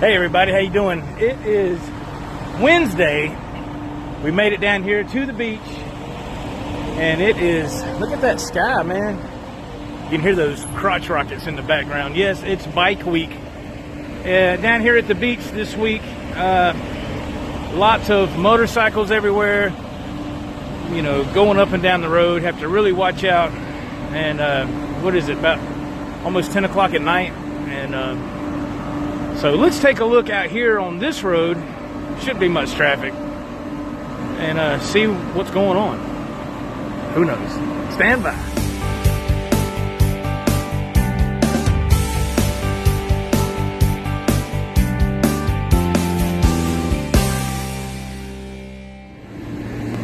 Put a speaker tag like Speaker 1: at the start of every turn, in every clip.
Speaker 1: Hey everybody, how you doing? It is Wednesday. We made it down here to the beach, and it is, look at that sky, man. You can hear those crotch rockets in the background. Yes, it's bike week. Down here at the beach this week, lots of motorcycles everywhere, you know, going up and down the road. Have to really watch out. And what is it, about almost 10 o'clock at night? And so let's take a look out here on this road. Shouldn't be much traffic. And see what's going on. Who knows? Stand by.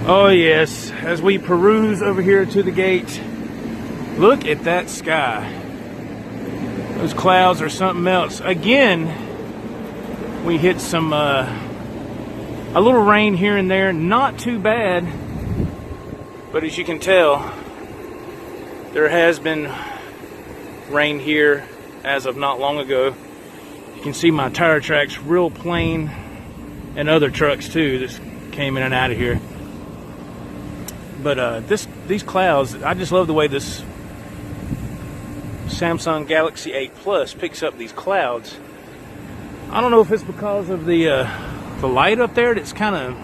Speaker 1: Oh yes, as we peruse over here to the gate, look at that sky. Those clouds are something else. Again, we hit some a little rain here and there, not too bad, but as you can tell, there has been rain here as of not long ago. You can see my tire tracks real plain, and other trucks too that came in and out of here. But these clouds, I just love the way this Samsung Galaxy 8 Plus picks up these clouds. I don't know if it's because of the light up there that's kind of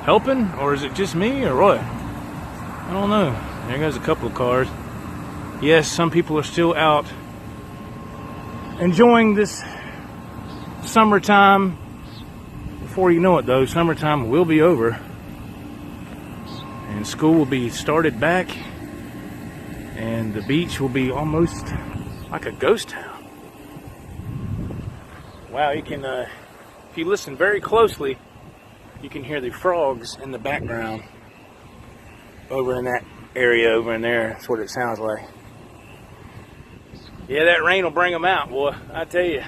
Speaker 1: helping, or is it just me, or what? I don't know. There goes a couple of cars. Yes, some people are still out enjoying this summertime. Before you know it, though, summertime will be over. And school will be started back, and the beach will be almost like a ghost town. Wow, you can, if you listen very closely, you can hear the frogs in the background over in that area over in there. That's what it sounds like. Yeah, that rain will bring them out, boy, I tell you.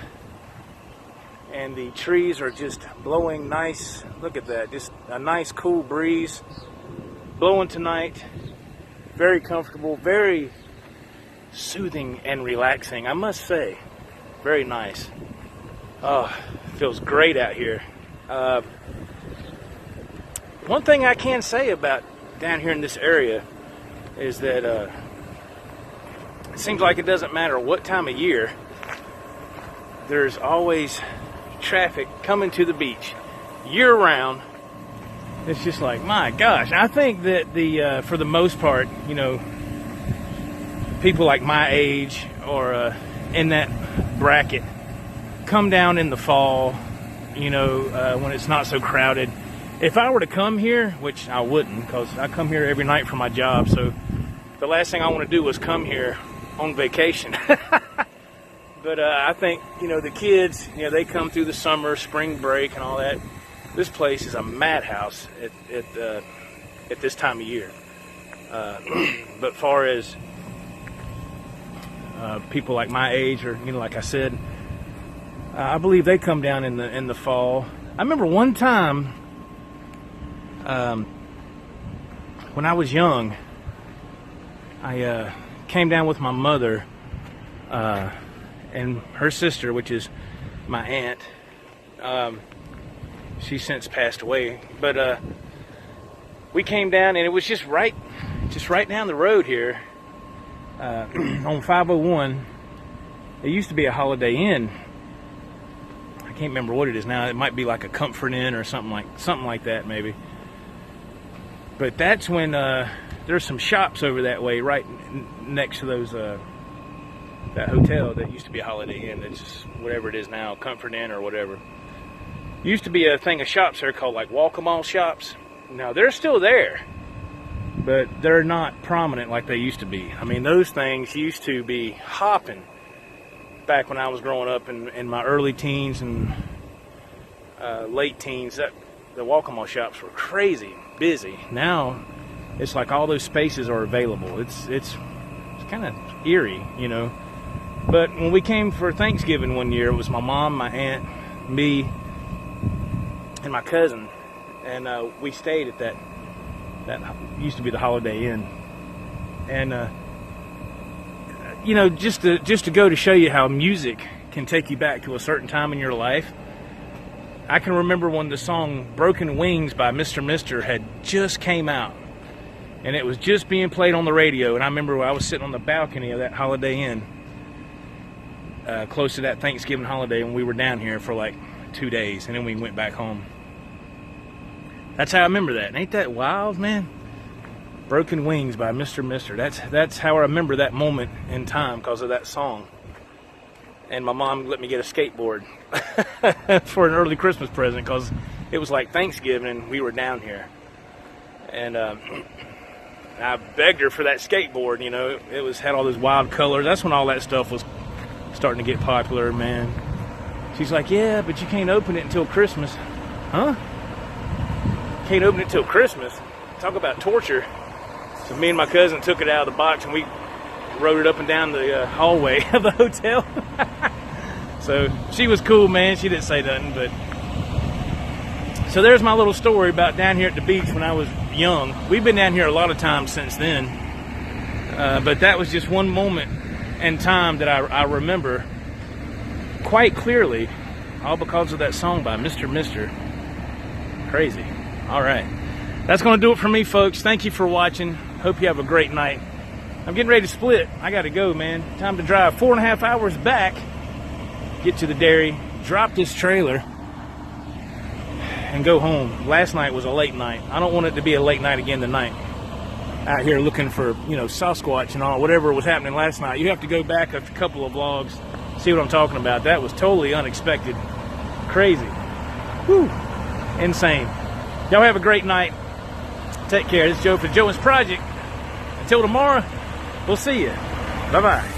Speaker 1: And the trees are just blowing nice. Look at that, just a nice cool breeze blowing tonight. Very comfortable, very soothing and relaxing, I must say. Very nice. Oh, feels great out here. One thing I can say about down here in this area is that it seems like it doesn't matter what time of year, there's always traffic coming to the beach year round. It's just like, my gosh, I think that the for the most part, you know, people like my age or in that bracket come down in the fall, you know, when it's not so crowded. If I were to come here, which I wouldn't, because I come here every night for my job, so the last thing I want to do was come here on vacation. But I think, you know, the kids, you know, they come through the summer, spring break and all that. This place is a madhouse at this time of year. But far as people like my age, or, you know, like I said, I believe they come down in the fall. I remember one time when I was young, I came down with my mother and her sister, which is my aunt. She's since passed away, but we came down, and it was just right down the road here on 501. It used to be a Holiday Inn. I can't remember what it is now. It might be like a Comfort Inn or something like that, maybe. But that's when there's some shops over that way, right next to those that hotel that used to be a Holiday Inn. It's just whatever it is now, Comfort Inn or whatever. Used to be a thing of shops there called like walk-a-mall shops. Now they're still there, but they're not prominent like they used to be. I mean, those things used to be hopping back when I was growing up in my early teens and late teens. That the walk-a-mall shops were crazy busy. Now it's like all those spaces are available. It's kind of eerie, you know. But when we came for Thanksgiving one year, it was my mom, my aunt, me, and my cousin, and we stayed at that used to be the Holiday Inn. And you know, just to go to show you how music can take you back to a certain time in your life. I can remember when the song Broken Wings by Mr. Mister had just came out. And it was just being played on the radio. And I remember I was sitting on the balcony of that Holiday Inn, close to that Thanksgiving holiday, and we were down here for like 2 days. And then we went back home. That's how I remember that. Ain't that wild, man? Broken Wings by Mr. Mister. That's how I remember that moment in time because of that song. And my mom let me get a skateboard for an early Christmas present because it was like Thanksgiving and we were down here. And I begged her for that skateboard, you know. It had all those wild colors. That's when all that stuff was starting to get popular, man. She's like, yeah, but you can't open it until Christmas. Huh? Can't open it till Christmas. Talk about torture. So me and my cousin took it out of the box and we rode it up and down the hallway of the hotel. So she was cool, man. She didn't say nothing, but so there's my little story about down here at the beach when I was young. We've been down here a lot of times since then, but that was just one moment in time that I remember quite clearly, all because of that song by Mr. Mister. Crazy. All right. That's going to do it for me, folks. Thank you for watching. Hope you have a great night. I'm getting ready to split. I got to go, man. Time to drive 4.5 hours back, get to the dairy, drop this trailer, and go home. Last night was a late night. I don't want it to be a late night again tonight. Out here looking for, you know, Sasquatch and all, whatever was happening last night. You have to go back a couple of vlogs, see what I'm talking about. That was totally unexpected. Crazy. Whew. Insane. Y'all have a great night. Take care. This is Joe for Joe Wentz Project. Until tomorrow, we'll see you. Bye-bye.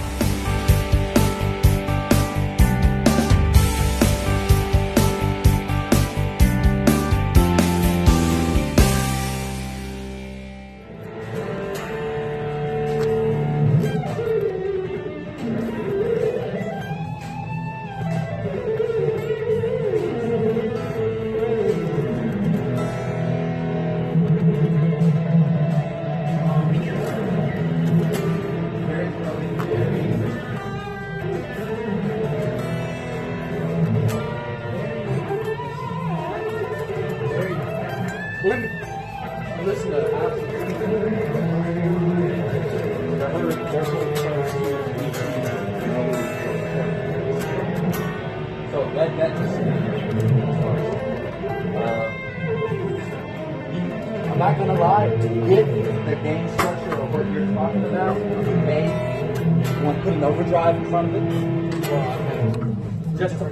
Speaker 1: Listen to so that I'm not gonna lie, to get the game structure of what you're talking about, you may want to put an overdrive in front of it. Just for